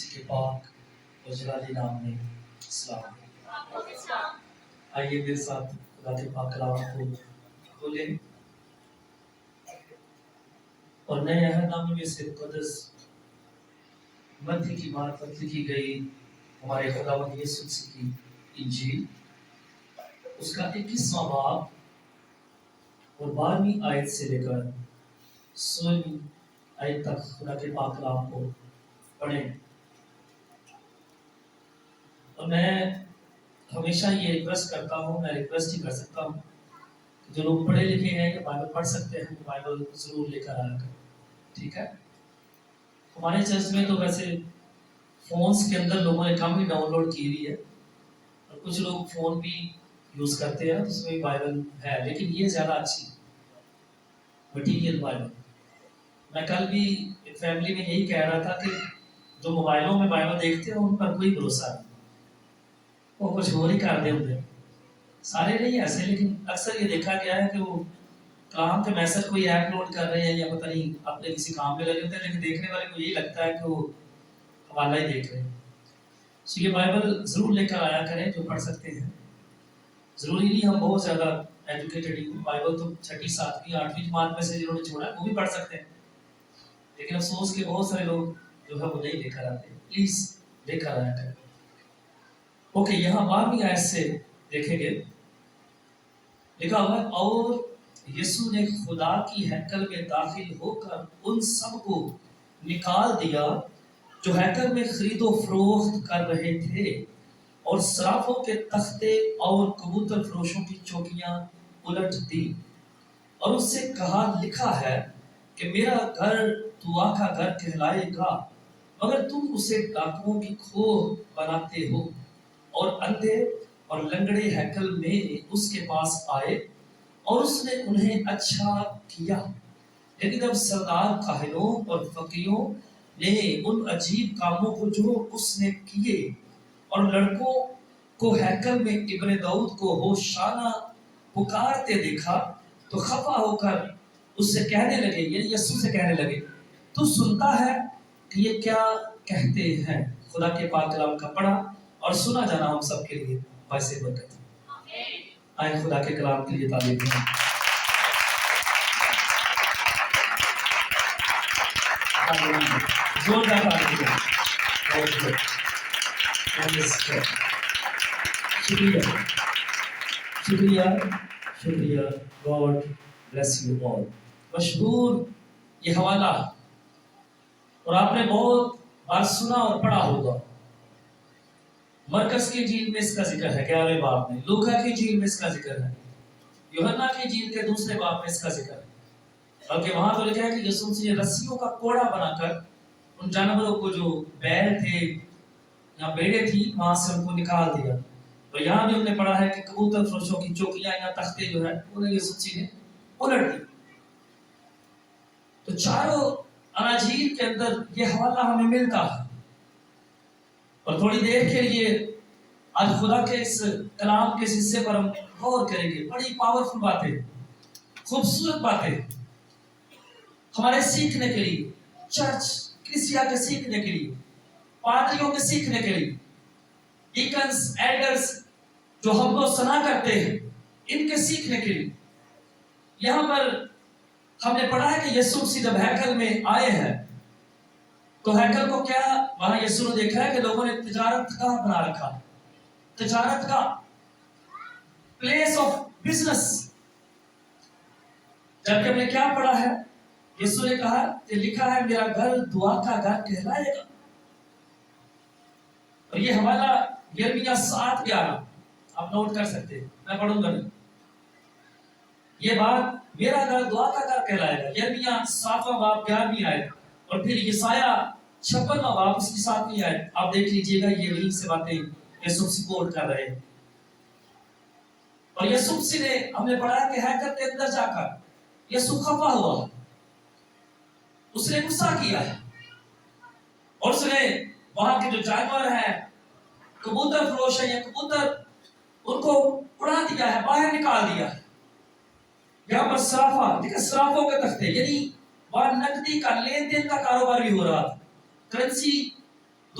اسی کے پاک اور جلالی نام میں اسلام۔ آئیے میرے ساتھ خدا کے پاک کلام کو کھولیں اور نئے عہد نامے میں سے مقدس متی کی بات لکھی گئی ہمارے خداوند یسوع مسیح کی انجیل، اس کا 21واں باب اور 12ویں آیت سے لے کر 16ویں آیت تک خدا کے پاک کلام کو پڑھیں۔ اور میں ہمیشہ یہ ریکویسٹ کرتا ہوں، میں ریکویسٹ ہی کر سکتا ہوں کہ جو لوگ پڑھے لکھے ہیں یا بائبل پڑھ سکتے ہیں وہ بائبل ضرور لے کر آیا کریں، ٹھیک ہے؟ ہمارے چرچ میں تو ویسے فونز کے اندر لوگوں نے کم ہی ڈاؤن لوڈ کی ہوئی ہے، اور کچھ لوگ فون بھی یوز کرتے ہیں اس میں بھی بائبل ہے، لیکن یہ زیادہ اچھی مٹیریل بائبل۔ میں کل بھی ایک فیملی میں یہی کہہ رہا تھا کہ جو موبائلوں میں بائبل دیکھتے ہیں ان پر کوئی بھروسہ نہیں، وہ کچھ اور ہی کر دیں ہوتے ہیں، سارے نہیں ایسے، لیکن اکثر یہ دیکھا گیا ہے کہ وہ کلام کے میسج کوئی ایپ لوڈ کر رہے ہیں یا پتہ نہیں اپنے کسی کام میں لگے ہوتے ہیں، لیکن دیکھنے والے کو یہی لگتا ہے کہ وہ حوالہ ہی دیکھ رہے ہیں۔ تو یہ بائبل ضرور لے کر آیا کریں جو پڑھ سکتے ہیں، ضروری نہیں ہم بہت زیادہ ایجوکیٹڈ ہی ہوں، بائبل تو 6ٹھی 7ویں 8ویں جماعت میں سے جنہوں نے چھوڑا ہے وہ بھی پڑھ سکتے ہیں، لیکن افسوس کہ بہت سارے لوگ جو ہے وہ نہیں لے کر آتے، پلیز لے کر آیا کریں۔ اوکے، یہاں 12ویں آیت سے دیکھیں گے، لکھا ہوا ہے اور یسوع نے خدا کی ہیکل میں داخل ہو کر ان سب کو نکال دیا جو ہیکل میں خرید و فروخت کر رہے تھے، اور صرافوں کے تختے اور کبوتر فروشوں کی چوکیاں الٹ دی، اور اس سے کہا لکھا ہے کہ میرا گھر دعا کا گھر کہلائے گا، مگر تم اسے ڈاکوؤں کی کھوہ بناتے ہو۔ اور اندھے اور لنگڑے ہیکل میں اس کے پاس آئے اور اس نے انہیں اچھا کیا، لیکن اب سردار کاہنوں اور فقیہوں نے ان عجیب کاموں کو جو اس نے کیے اور لڑکوں کو ہیکل میں ابن داؤد کو ہوشانہ پکارتے دیکھا تو خفا ہو کر اس سے کہنے لگے، یعنی یسوع سے کہنے لگے، تو سنتا ہے کہ یہ کیا کہتے ہیں؟ خدا کے پاک کلام کا پڑھا اور سنا جانا ہم سب کے لیے باعث برکت ہے۔ آئیں خدا کے کلام کے لیے تعلیم دیں۔ زوردار تعلیم دیں۔ شکریہ شکریہ شکریہ، گاڈ بلیس یو آل۔ مشہور یہ حوالہ، اور آپ نے بہت بار سنا اور پڑھا ہوگا، مرکز کی انجیل میں اس کا ذکر ہے 11ویں باب میں، لوکا کی انجیل میں اس کا ذکر ہے، یوحنا کی انجیل کے 2 باب میں اس کا ذکر ہے، بلکہ وہاں تو لکھا ہے کہ یسوع مسیح نے رسیوں کا کوڑا بنا کر ان جانوروں کو جو بیل تھے یا بیڑے تھی وہاں سے ان کو نکال دیا، اور یہاں بھی ہم نے پڑھا ہے کہ کبوتر فروشوں کی چوکیاں یا تختے جو ہے انہیں یسوع مسیح نے الٹ دی۔ تو چاروں اناجیل کے اندر یہ حوالہ ہمیں ملتا ہے، اور تھوڑی دیر کے لیے آج خدا کے اس کلام کے حصے پر ہم غور کریں گے۔ بڑی پاورفل باتیں، خوبصورت باتیں ہمارے سیکھنے کے لیے، چرچ کلیسیا کے سیکھنے کے لیے، پادریوں کے سیکھنے کے لیے، ڈیکنز ایلڈرز جو ہم لوگ سنا کرتے ہیں ان کے سیکھنے کے لیے۔ یہاں پر ہم نے پڑھا ہے کہ یسوع مسیح جب ہیکل میں آئے ہیں تو ہیکل کو کیا وہاں یسوع نے دیکھا ہے کہ لوگوں نے تجارت گاہ بنا رکھا، تجارت کا پلیس آف بزنس، جبکہ ہم نے کیا پڑھا ہے؟ یسوع نے کہا کہ لکھا ہے میرا گھر دعا کا گھر کہلائے گا، اور یہ حوالہ یرمیہ 7:11 آپ نوٹ کر سکتے ہیں، میں پڑھوں گا نہیں، یہ بات میرا گھر دعا کا گھر کہلائے گا، یرمیہ 7واں باب 11ویں آیت، اور پھر یسایہ 56واں باب اس کی 7ویں آیت، آپ دیکھ لیجئے گا، یہ وہی سے باتیں یسوع مسیح کوٹ کر رہے ہیں۔ اور یسوع مسیح نے ہم نے پڑھا کہ ہیکل کے اندر جا کر یسوع خفا ہوا، اس نے غصہ کیا ہے، اور اس نے وہاں کے جو جانور ہیں، کبوتر فروش ہیں یا کبوتر، ان کو اڑا دیا ہے، باہر نکال دیا ہے۔ یہاں پر صرافہ، دیکھیں صرافوں کے تختے، یعنی وہاں نقدی کا لین دین کا کاروبار بھی ہو رہا تھا، کرنسی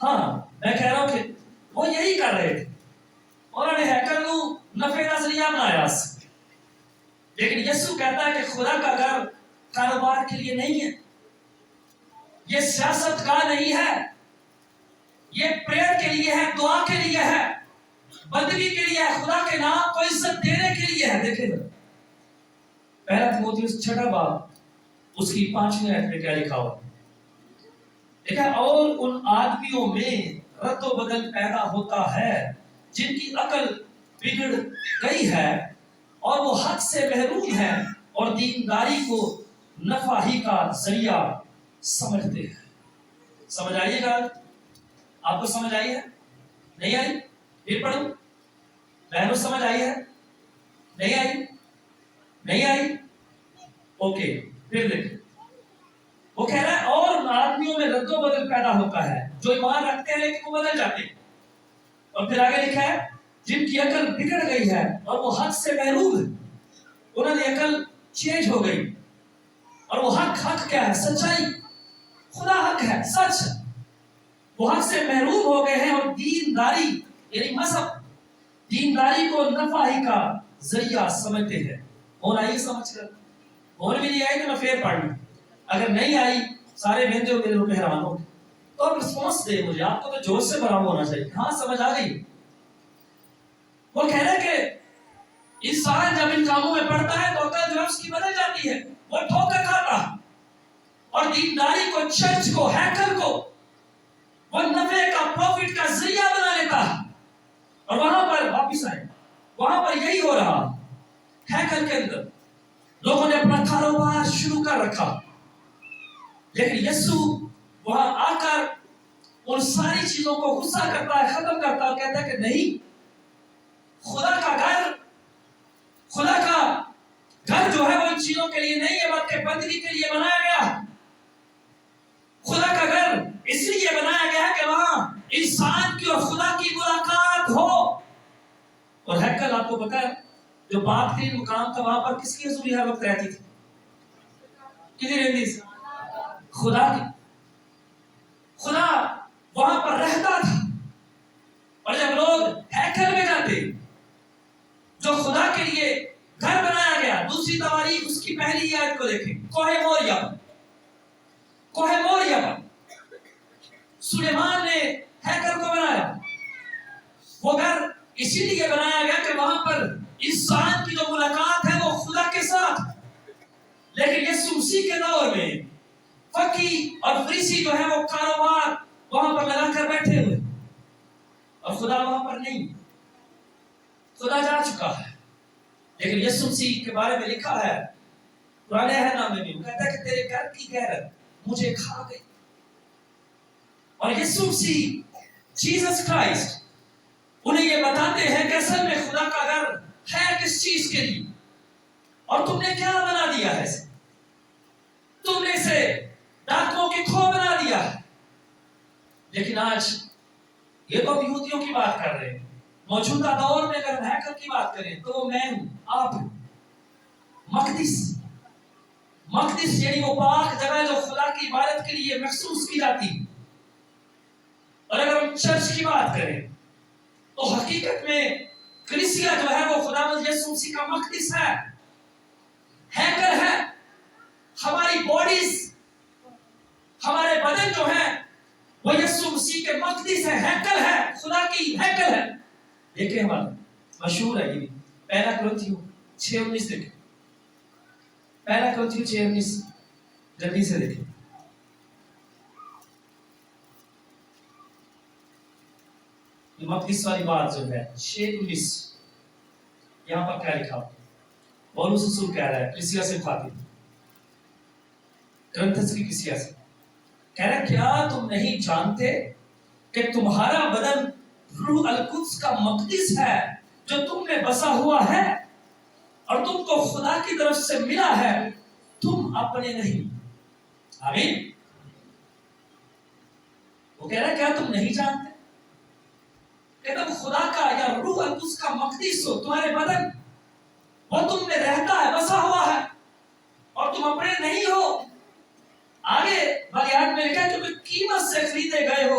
ہاں میں کہہ رہا ہوں کہ وہ یہی کر رہے تھے، انہوں نے ہیکل کو نفع کا ذریعہ بنایا، لیکن یسوع کہتا ہے کہ خدا کا گھر کاروبار کے لیے نہیں ہے، یہ سیاست کا نہیں ہے، یہ پریئر کے لیے ہے، دعا کے لیے ہے، بندگی کے لیے ہے، خدا کے نام کو عزت دینے کے لیے ہے۔ دیکھیں پہلا تیموتھیوس 6 باب اس کی 5ویں آیت میں کیا لکھا ہوا، دیکھا، اور ان آدمیوں میں رد و بدل پیدا ہوتا ہے جن کی عقل بگڑ گئی ہے اور وہ حق سے محروم ہے اور دینداری کو نفع ہی کا ذریعہ سمجھتے ہیں۔ سمجھ آئیے گا؟ آپ کو سمجھ آئی ہے؟ نہیں آئی؟ پھر پڑھو، بہنوں سمجھ آئی ہے؟ نہیں آئی؟ نہیں آئی؟ اوکے، پھر دیکھیں، وہ کہہ رہا ہے اور آدمیوں میں رد و بدل پیدا ہوتا ہے، جو ایمان رکھتے ہیں لیکن وہ بدل جاتے ہیں، اور پھر آگے لکھا ہے جن کی عقل بگڑ گئی ہے اور وہ حق سے محروم ہے، انہوں نے عقل چینج ہو گئی، اور وہ حق کیا ہے؟ سچائی، خدا حق ہے، سچ، وہ حق سے محروم ہو گئے ہیں اور دینداری یعنی مذہب، دینداری کو نفع ہی کا ذریعہ سمجھتے ہیں۔ اور آئیے سمجھ کر، اور بھی نہیں آئی تو میں پھر پڑھ لوں، اگر نہیں آئی سارے بہنتے ہو میرے روپے حیران ہو تو آپ رسپانس دے مجھے، آپ کو تو جوش سے بھرا ہونا چاہیے، ہاں سمجھ آ گئی۔ وہ کہہ رہے کہ انسان جب ان کاموں میں پڑتا ہے تو عقل جو ہے اس کی بدل جاتی ہے، وہ ٹھوکر کھاتا ہے، اور دینداری کو، چرچ کو، ہیکل کو وہ نفع کا، پروفٹ کا ذریعہ بنا لیتا ہے، اور وہاں پر واپس آئے، وہاں پر یہی ہو رہا، ہیکل کے اندر لوگوں نے اپنا کاروبار شروع کر رکھا، لیکن یسوع وہاں آ کر ان ساری چیزوں کو غصہ کرتا ہے، ختم کرتا ہے، اور کہتا ہے کہ نہیں، خدا کا گھر، خدا کا گھر جو ہے وہ ان چیزوں کے لیے نہیں ہے بلکہ بندگی کے لیے بنایا گیا۔ خدا کا گھر اس لیے بنایا گیا ہے کہ وہاں انسان کی اور خدا کی ملاقات ہو، اور ہیکل آپ کو پتا ہے جو بات کے مقام تھا وہاں پر کس کی حضوری ہر وقت رہتی تھی؟ کدھر رہتی تھی؟ خدا کی، خدا وہاں پر رہتا تھا، اور جب لوگ ہیکل میں جاتے جو خدا کے لیے گھر بنایا گیا، دوسری تواریخ اس کی پہلی آیت کو دیکھیں، کوہ موریا، کوہ موریا پر سلیمان نے ہیکل کو بنایا، وہ گھر اسی لیے بنایا گیا کہ وہاں پر انسان کی جو ملاقات ہے وہ خدا کے ساتھ، لیکن یسوع مسیح کے دور میں فقی اور فریسی جو ہے وہ کاروبار وہاں پر لگا کر بیٹھے ہوئے، اور خدا وہاں پر نہیں، خدا جا چکا ہے۔ لیکن یسوع مسیح کے بارے میں لکھا ہے قرآن نامہ میں بھی، وہ کہتا ہے کہ تیرے گھر کی غیرت مجھے کھا گئی، اور یسوع مسیح جیسس کرائسٹ انہیں یہ بتاتے ہیں کہ اصل میں خدا کا گھر ہے کس چیز کے لیے، اور تم نے کیا بنا دیا ہے اسے، تم نے اسے ڈاکوں کی کھو بنا دیا ہے۔ لیکن آج یہ تو یہودیوں کی بات کر رہے ہیں، موجودہ دور میں اگر ہیکل کی بات کریں تو وہ میں ہوں، آپ ہیں، مقدس، مقدس یعنی وہ پاک جگہ جو خدا کی عبادت کے لیے مخصوص کی جاتی، اور اگر ہم چرچ کی بات کریں تو حقیقت میں کلیسیا جو ہے وہ خداوند یسوع مسیح کا مقدس ہے، ہیکل ہے، ہماری باڈیز، ہمارے بدن جو ہے وہ یسوع مسیح کے مقدس ہے، ہیکل ہے، خدا کی ہیکل ہے۔ دیکھیں ہمارا مشہور ہے یہ پہلا کرنتھیوں 6:19 دیکھیں، پہلا کرنتھیوں 6:19 جلدی سے دیکھیں، مقدس والی بات جو ہے 6:19 یہاں پر کیا لکھا ہوا، پولس رسول کہہ رہا ہے کلیسیا سے خاطب، کرنتھس کی کلیسیا سے کہہ رہا ہے کیا تم نہیں جانتے کہ تمہارا بدن روح القدس کا مقدس ہے جو تم میں بسا ہوا ہے اور تم کو خدا کی طرف سے ملا ہے، تم اپنے نہیں۔ آمین۔ وہ کہہ رہا ہے کیا تم نہیں جانتے کہ تم خدا کا یا روح القدس کا مقدس ہو، تمہارے بدن وہ تم میں رہتا ہے، بسا ہوا ہے، اور تم اپنے نہیں ہو۔ آگے والی آیت میں لکھا ہے کہ قیمت سے خریدے گئے ہو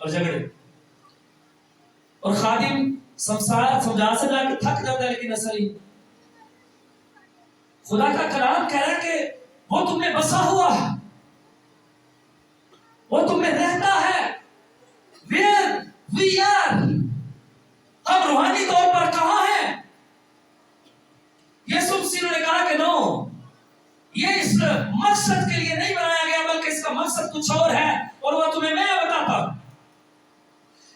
اور جھگڑے. اور خادم سمجھا سمجھا کے تھک جاتا ہے لیکن اثر ہی. خدا کا کلام کہہ رہا ہے کہ وہ تم میں بسا ہوا ہے، وہ تم میں رہتا ہے. Where we are. ہم روحانی طور پر کہاں ہیں؟ یسوع مسیح نے کہا کہ نو، یہ اس مقصد کے لیے نہیں بنایا گیا بلکہ اس کا مقصد کچھ اور ہے، اور وہ تمہیں میں بتاتا ہوں.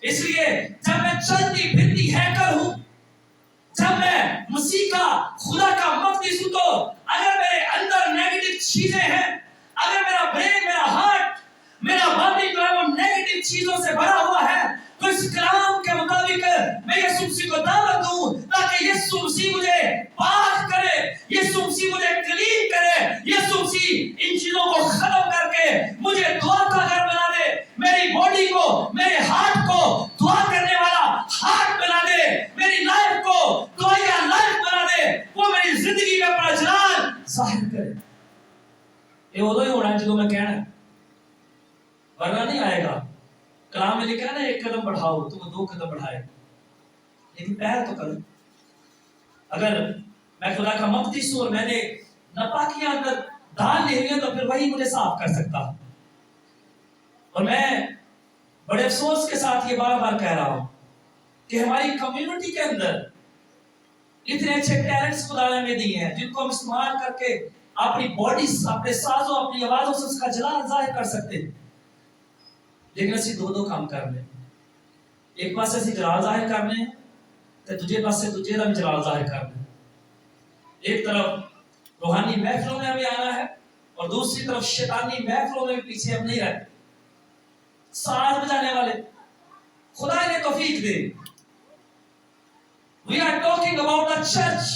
اس لیے جب میں چلتی پھرتی ہیکل ہوں، جب میں مسیح کا خدا کا مقدس ہوں، تو اگر میرے اندر نیگیٹو چیزیں ہیں، اگر میرا برین، میرا ہارٹ، میرا باطن جو ہے وہ نیگیٹو چیزوں سے بھرا ہوا ہے، تو اس کلام کے مطابق میں یسوع مسیح کو دعوت دوں تاکہ یسوع مسیح مجھے پاک کرے، یسوع مسیح مجھے کلین کرے، یسوع مسیح ان چیزوں کو ختم کر کے مجھے دعا کا گھر بنا دے، میری باڈی کو، میرے ہارٹ کو دعا کرنے والا ہارٹ بنا دے، میری لائف کو دعائیا لائف بنا دے، وہ میری زندگی میں اپنا جلال ظاہر کرے. یہ ادو ہی ہونا ہے جدو میں کہنا ہے، ورنہ نہیں آئے گا. کلام میں لکھا ہے نا، ایک قدم بڑھاؤ تو وہ 2 قدم بڑھائے، لیکن پہل تو کرو. اگر میں خدا کا مقدس ہوں اور میں نے ناپاکیاں اندر ڈال لی ہوئی ہیں تو پھر وہی مجھے صاف کر سکتا. اور میں بڑے افسوس کے ساتھ یہ بار بار کہہ رہا ہوں کہ ہماری کمیونٹی کے اندر اتنے اچھے ٹیلنٹس خدا نے ہمیں دیے ہیں جن کو ہم استعمال کر کے اپنی باڈی، اپنے سازوں، اپنی آوازوں سے اس کا جلال ظاہر کر سکتے ہیں. لیکن اسی 2 کام کرنے، ایک پاس اسی جلال ظاہر کرنے تے دوجے پاسے دوجے دا بھی جلال ظاہر کرنے. ایک طرف روحانی محفلوں میں ہمیں آنا ہے اور دوسری طرف شیطانی محفلوں میں بھی پیچھے ہم نہیں رہتے. ساز بجانے والے خدا نے توفیق دے. We are talking about the church.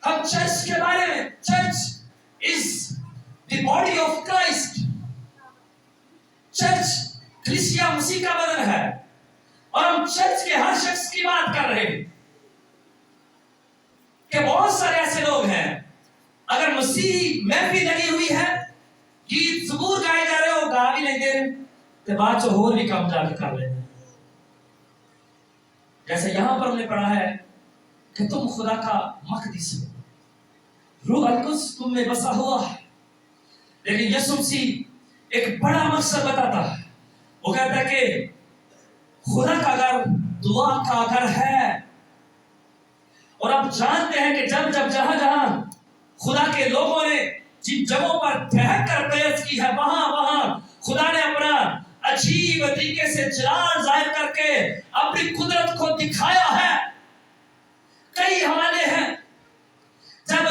ہم چرچ کے بارے میں، church is the body of Christ. Church کلیسیا مسیح کا بدن ہے اور ہم چرچ کے ہر شخص کی بات کر رہے ہیں کہ بہت سارے ایسے لوگ ہیں اگر مسیحی محفل لگی ہوئی ہے، گیت زبور گائے جا رہے ہو، گا بھی نہیں دے رہے تو بعد جو اور بھی کام جا کے کر رہے ہیں. جیسے یہاں پر ہم نے پڑھا ہے کہ تم خدا کا مقدس ہو، روح القدس تم میں بسا ہوا ہے. لیکن یسوع مسیح ایک بڑا مقصد بتاتا ہے. وہ کہتا ہے کہ خدا کا گھر دعا کا گھر ہے. اور آپ جانتے ہیں کہ جب جہاں جہاں خدا کے لوگوں نے جن جگہوں پر ٹھہر کر پریس کی ہے، وہاں خدا نے اپنا عجیب طریقے سے جلال ظاہر کر کے اپنی قدرت کو دکھایا ہے. کئی حوالے ہیں جب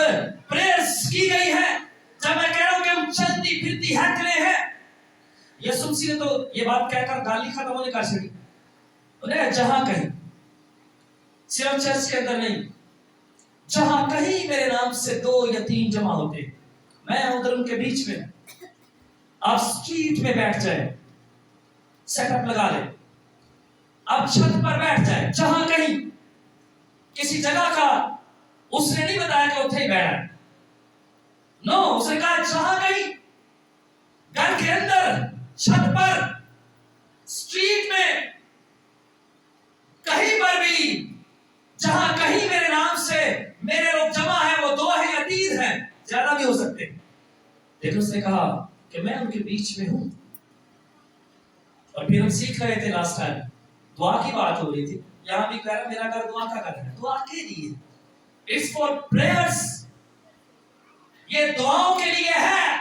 پریئرز کی گئی ہے، جب میں کہہ رہا ہوں کہ ہم چلتی پھرتی ہیکلیں ہیں. یسوع مسیح نے تو یہ بات کہہ کر گالی ختم ہونے کا چھڑی. انہیں جہاں کہیں، صرف چرچ کے اندر نہیں، جہاں کہیں میرے نام سے 2 یا 3 جمع ہوتے، میں ادھر ان کے بیچ میں. آپ سٹریٹ میں بیٹھ جائیں، سیٹ اپ لگا لیں، آپ چھت پر بیٹھ جائیں، جہاں کہیں کسی جگہ کا اس نے نہیں بتایا کہ اتھے ہی بیٹھا. نو، اس نے کہا جہاں کہیں، گھر کے اندر، چھت پر، سٹریٹ میں، کہیں پر بھی، جہاں کہیں میرے نام سے میرے لوگ جمع ہیں، وہ 2 ہیں یا 3 ہیں، زیادہ بھی ہو سکتے. لیکن اس نے کہا کہ میں ان کے بیچ میں ہوں. اور پھر ہم سیکھ رہے تھے لاسٹ ٹائم، دعا کی بات ہو رہی تھی. یہاں بھی کہہ رہا میرا گھر دعا کا گھر ہے. دعا کے لیے، اٹس فار پریئرز. یہ دعاؤں کے لیے ہے.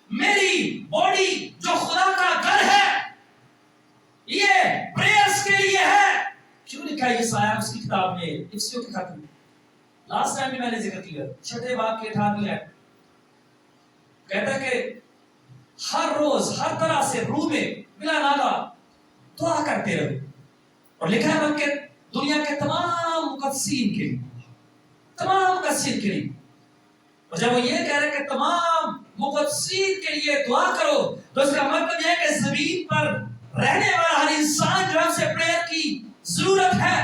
میری باڈی جو خدا کا گھر ہے، یہ پریئرز کے لیے ہے. کیوں لکھا یہ سایہ اس کی کتاب میں، افسیوں کے خط میں؟ لاسٹ ٹائم بھی میں نے ذکر کیا، 6 باب کے 18ویں آیت کہتا ہے کہ ہر روز ہر طرح سے روح میں بلا ناغہ دعا کرتے رہو. اور لکھا ہے بلکہ دنیا کے تمام مقدسین کے لیے، تمام مقدسین کے لیے. اور جب وہ یہ کہہ رہے کہ تمام مقدسین کے لیے دعا کرو، تو اس کا مطلب یہ ہے کہ زمین پر رہنے والا ہر انسان جو ہے اسے پریئر کی ضرورت ہے.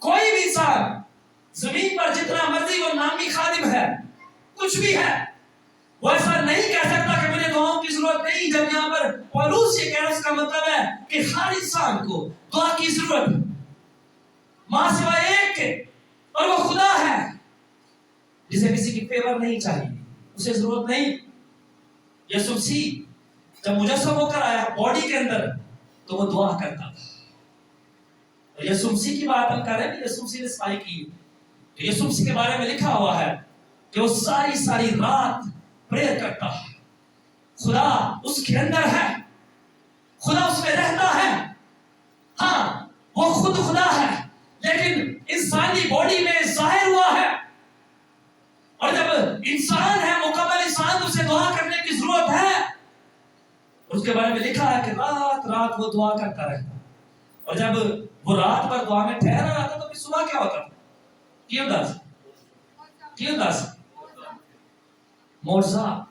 کوئی بھی انسان زمین پر جتنا مرضی وہ نامی خادم ہے، کچھ بھی ہے، وہ ایسا نہیں کہہ سکتا کہ مجھے دعاؤں کی کی ضرورت نہیں. جب یہاں پر پولوس یہ کہہ رہا ہے اس کا مطلب ہے کہ ہر انسان کو دعا کی ضرورت ہے ماں سوائے ایک کے, اور وہ خدا ہے جسے کسی کی فیور نہیں چاہیے, اسے ضرورت نہیں. یسوع مسیح جب مجسم ہو کر آیا باڈی کے اندر تو وہ دعا کرتا تھا. یسوع مسیح کی بات ہم کر رہے ہیں, یسوع مسیح نے صفائی کی. یسوع مسیح کے بارے میں لکھا ہوا ہے کہ وہ ساری رات پریئر کرتا ہے. خدا اس کے اندر ہے, خدا اس میں رہتا ہے. ہاں وہ خود خدا ہے لیکن انسانی باڈی میں ظاہر ہوا ہے, اور جب انسان ہے مکمل انسان تو اسے دعا کرنے کی ضرورت ہے. اس کے بارے میں لکھا ہے کہ رات رات وہ دعا کرتا رہتا, اور جب وہ رات بھر دعا میں ٹھہرا رہتا تو پھر صبح کیا ہوتا تھا؟ کیوں دس معجزات,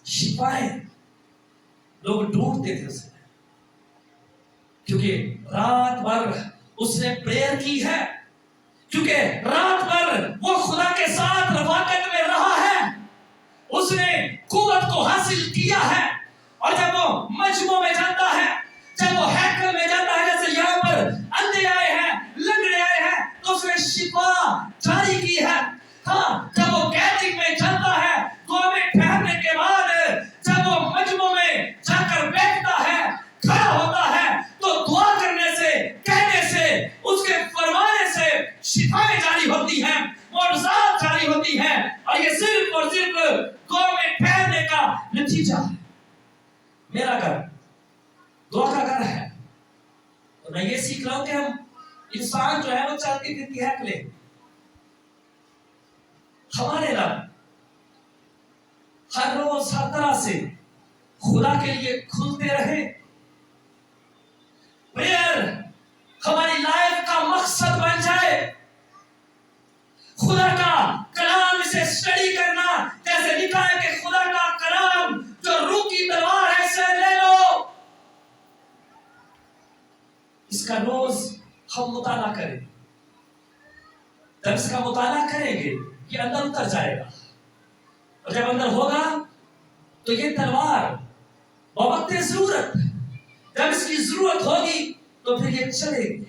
شفائیں, لوگ ڈھونڈتے تھے اسے کیونکہ رات بھر اس نے پریئر کی ہے, کیونکہ رات بھر وہ خدا کے ساتھ رفاقت میں رہا ہے, اس نے قوت کو حاصل کیا ہے. اور جب وہ مجمع میں جاتا ہے, جب وہ ہیکل میں جاتا ہے, جیسے یہاں پر اندھے آئے ہیں, لنگڑے آئے ہیں, تو اس نے شفا جاری کی ہے. ہاں جب وہ گیدرنگ میں جاتا ہے, دعا میں ٹھہرنے کے بعد جب وہ مجمع میں جا کر بیٹھتا ہے, کھڑا ہوتا ہے, تو دعا کرنے سے, کہنے سے, اس کے فرمانے سے شفائیں جاری ہوتی ہیں, معجزات جاری ہوتی ہیں. اور یہ صرف اور صرف دعا میں ٹھہرنے کا نتیجہ ہے. میرا گھر دعا کا گھر ہے, اور میں یہ سیکھ رہا ہوں کہ ہم انسان جو ہے وہ چلتی پھرتی ہے لے, ہمارے رب ہر روز ہر طرح سے خدا کے لیے کھلتے رہے. پریئر ہماری لائف کا مقصد بن جائے, خدا کا کلام اسے اسٹڈی کرنا, جیسے لکھا ہے کہ خدا کا کلام جو روح کی تلوار ہے اسے لے لو. اس کا روز ہم مطالعہ کریں, جب اس کا مطالعہ کریں گے یہ اندر اتر جائے گا, اور جب اندر ہوگا تو یہ تلوار بوقت ضرورت, جب اس کی ضرورت ہوگی تو پھر یہ چلے گی,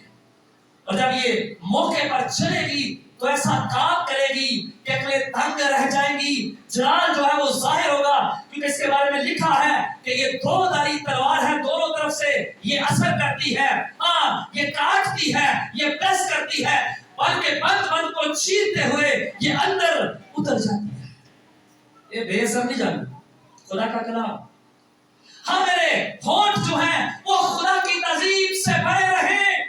اور جب یہ موقع پر چلے گی تو ایسا کام کرے گی کہ عقلیں دنگ رہ جائیں گی, جلال جو ہے وہ ظاہر ہوگا. کیونکہ اس کے بارے میں لکھا ہے کہ یہ دو دھاری تلوار ہے, دونوں طرف سے یہ اثر کرتی ہے, ہاں یہ کاٹتی ہے, یہ پریس کرتی ہے, بلکہ بند کو چیرتے ہوئے یہ اندر اتر جاتی ہے. یہ بے اثر نہیں جانا خدا کا کلام. ہاں میرے ہونٹ جو ہیں وہ خدا کی تعظیم سے بھرے رہیں,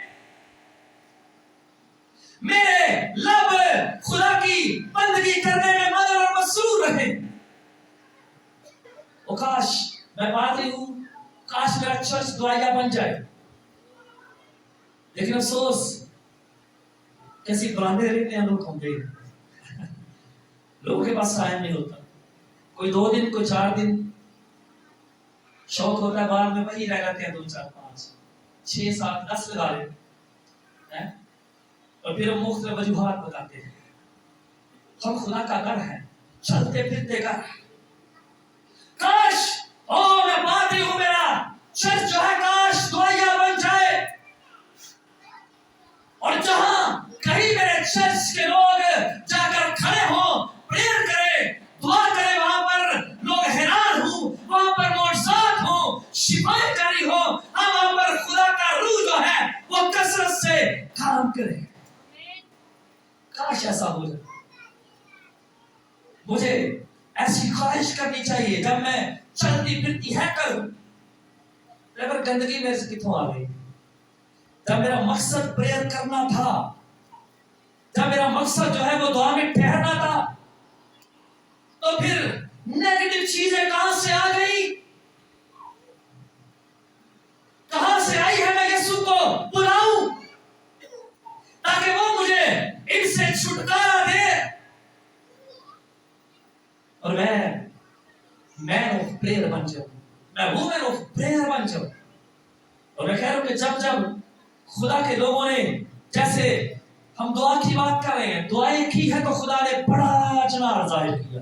میرے لب خدا کی بندگی کرنے میں مگن اور مسرور رہیں. او کاش میں پادری ہوں, کاش میرا چرچ دعائیا بن جائے, لیکن افسوس کیسی براندے رہتے ہیں لوگ, ہم دے لوگوں کے پاس ٹائم نہیں ہوتا. کوئی 2 دن, کوئی 4 دن شوق ہوتا ہے, بعد میں وہی رہ جاتے ہیں 2 4 5 6 7 10 لگا لیتے ہیں, اور پھر ہم مختلف وجوہات بتاتے ہیں. ہم خدا کا گھر ہے, چلتے پھرتے گھر. کاش میں پادری ہوں, میرا چرچ جو ہے کاش دعائیا بن جائے, اور جہاں کہیں میرے چرچ کے لوگ جا کر کھڑے ہوں, پریئر کریں, دعا کریں, وہاں پر لوگ حیران ہوں, وہاں پر معجزات ہوں, شفائیں جاری ہو, وہاں پر خدا کا روح جو ہے وہ کثرت سے کام کرے. کاش ایسا ہو جائے. مجھے ایسی خواہش کرنی چاہیے جب میں چلتی پھرتی ہے کروں, لیکن گندگی میرے سے کتوں آ گئی. جب میرا مقصد پریئر کرنا تھا, جب میرا مقصد جو ہے وہ دعا میں ٹھہرنا تھا, تو پھر نیگیٹو چیزیں کہاں سے آ گئی, کہاں سے آئی ہے. میں یسوع کو بلاؤں تاکہ وہ مجھے ان سے چھٹکارا دے, اور میں مین آف پریئر بن جاؤں, میں وومن آف پریئر بن جاؤں. اور میں کہہ رہا ہوں کہ جب خدا کے لوگوں نے, جیسے ہم دعا کی بات کر رہے ہیں, دعائیں کی ہے تو خدا نے بڑا اجنار ظاہر کیا.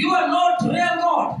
You are not real God,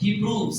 he proves,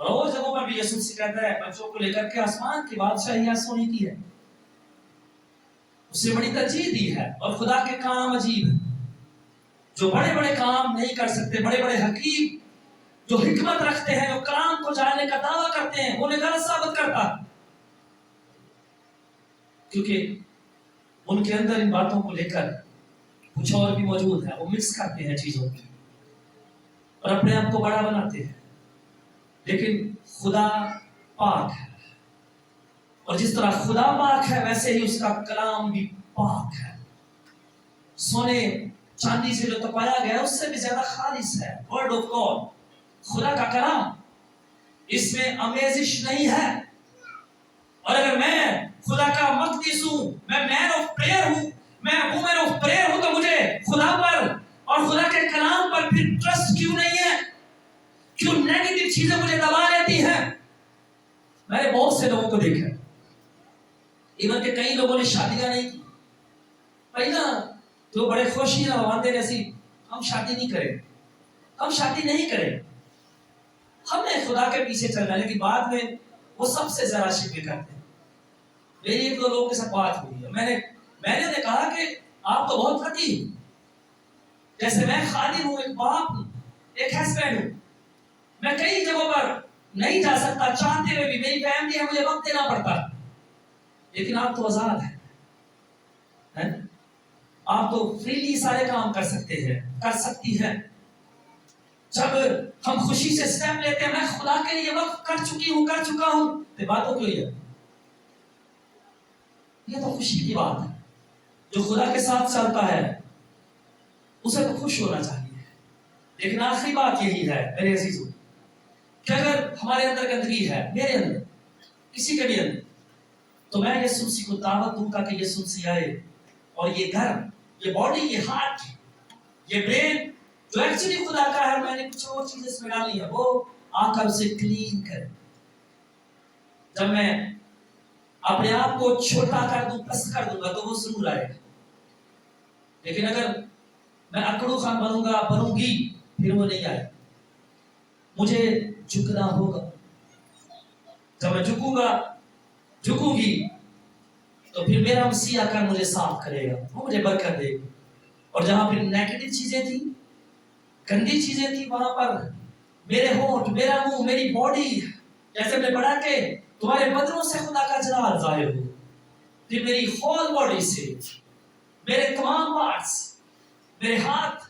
اور اور جگہوں پر بھی یسوع مسیح کہتا ہے بچوں کو لے کر کے آسمان کی بادشاہی آسمانی کی ہے، اس سے بڑی ترجیح دی ہے. اور خدا کے کام عجیب ہیں، جو بڑے بڑے کام نہیں کر سکتے، بڑے بڑے حکیم جو حکمت رکھتے ہیں، جو کلام کو جاننے کا دعویٰ کرتے ہیں، انہیں غلط ثابت کرتا ہے، کیونکہ ان کے اندر ان باتوں کو لے کر کچھ اور بھی موجود ہے. وہ مکس کرتے ہیں چیزوں کو اور اپنے آپ کو بڑا بناتے ہیں. لیکن خدا پاک ہے، اور جس طرح خدا پاک ہے ویسے ہی اس کا کلام بھی پاک ہے. سونے چاندی سے جو تپایا گیا ہے اس سے بھی زیادہ خالص ہے. ورڈ آف گاڈ، خدا کا کلام، اس میں آمیزش نہیں ہے. اور اگر میں خدا کا مقدس ہوں، میں مین آف پریئر ہوں، میں وومن آف پریئر ہوں، تو مجھے خدا پر اور خدا کے کلام پر پھر ٹرسٹ کیوں نہیں ہے؟ کیوں نیگیٹو چیزیں مجھے دبا لیتی ہیں؟ میں نے بہت سے لوگوں کو دیکھا، ایون کہ کئی لوگوں نے شادیاں نہیں کی. پہلا جو بڑے خوشی نہ مانتے جیسی ہم شادی نہیں کریں، ہم شادی نہیں کریں، ہم نے خدا کے پیچھے چلنا. لیکن بعد میں وہ سب سے زیادہ شکوے کرتے ہیں. میری ایک دو لوگوں کے ساتھ بات ہوئی ہے، میں نے انہیں کہا کہ آپ تو بہت لکی ہیں. جیسے میں خادم ہوں، ایک باپ ہوں، ایک ہسبینڈ ہوں، میں کئی جگہوں پر نہیں جا سکتا، چاہتے ہوئے بھی میری فیملی ہے، مجھے وقت دینا پڑتا. لیکن آپ تو آزاد ہیں، آپ تو فریلی سارے کام کر سکتے ہیں، کر سکتی ہیں. جب ہم خوشی سے سٹیپ لیتے ہیں، میں خدا کے لیے وقت کر چکا ہوں، تو باتوں کیوں ہے؟ یہ تو خوشی کی بات ہے. جو خدا کے ساتھ چلتا ہے اسے تو خوش ہونا چاہیے. لیکن آخری بات یہی ہے میرے عزیزوں کہ اگر ہمارے اندر گندگی ہے، میرے اندر، کسی کے بھی اندر، تو میں یسوع مسیح کو دعوت دوں گا کہ یسوع مسیح آئے اور یہ گھر، یہ باڈی، یہ ہارٹ، یہ برین جو ایکچولی خدا کا ہے، میں نے کچھ اور چیزیں اس میں ڈالی ہے، وہ آ کر اسے کلین کرے. جب میں اپنے آپ کو چھوٹا کر دوں، پست کر دوں گا تو وہ ضرور آئے گا. لیکن اگر میں اکڑو خان بنوں گی، پھر وہ نہیں آئے. مجھے جھکنا ہوگا. جب میں جھکوں گی تو پھر میرا مسیح آ کر مجھے صاف کرے گا، وہ مجھے برکت دے گا. اور جہاں پھر نیگیٹو چیزیں تھیں، گندی چیزیں تھیں، وہاں پر میرے ہونٹ، میرا منہ، میری باڈی، جیسے میں نے پڑھا کہ تمہارے بدنوں سے خدا کا جلال ظاہر ہو. پھر میری ہول باڈی سے، میرے تمام پارٹس، میرے ہاتھ،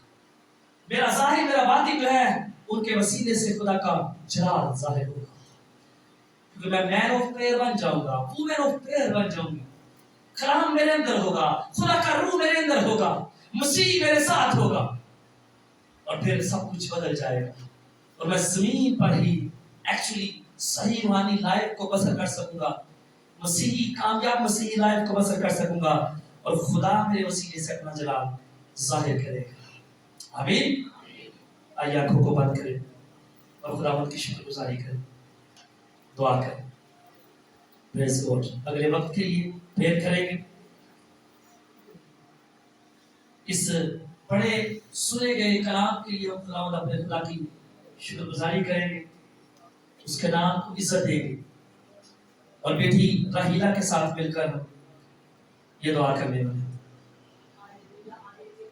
میرا ظاہر، میرا باطن جو ہے، ان کے وسیلے سے خدا کا جلال ظاہر ہوگا. کیونکہ میں مین آف پریئر بن جاؤں گا، وومن آف پریئر بن جاؤں گی. کلام میرے اندر ہوگا، خدا کا روح میرے اندر ہوگا، مسیح میرے ساتھ ہوگا، اور پھر سب کچھ بدل جائے گا. اور میں زمین پر ہی ایکچولی صحیح روحانی لائف کو بسر کر سکوں گا، مسیحی کامیاب مسیحی لائف کو بسر کر سکوں گا، اور خدا میرے وسیلے سے اپنا جلال ظاہر کرے گا. آمین. آئیے آنکھوں کو بند کریں اور خداوند کی شکر گزاری کریں، دعا کریں. پریز گاڈ. اگلے وقت کے لیے پریئر کریں گے. اس بڑے سنے گئے کلام کے لیے ہم خداوند اپنے خدا کی شکر گزاری کریں گے، اس کے نام کو عزت دیں گے، اور بیٹی راہیلہ کے ساتھ مل کر یہ دعا کرنے والے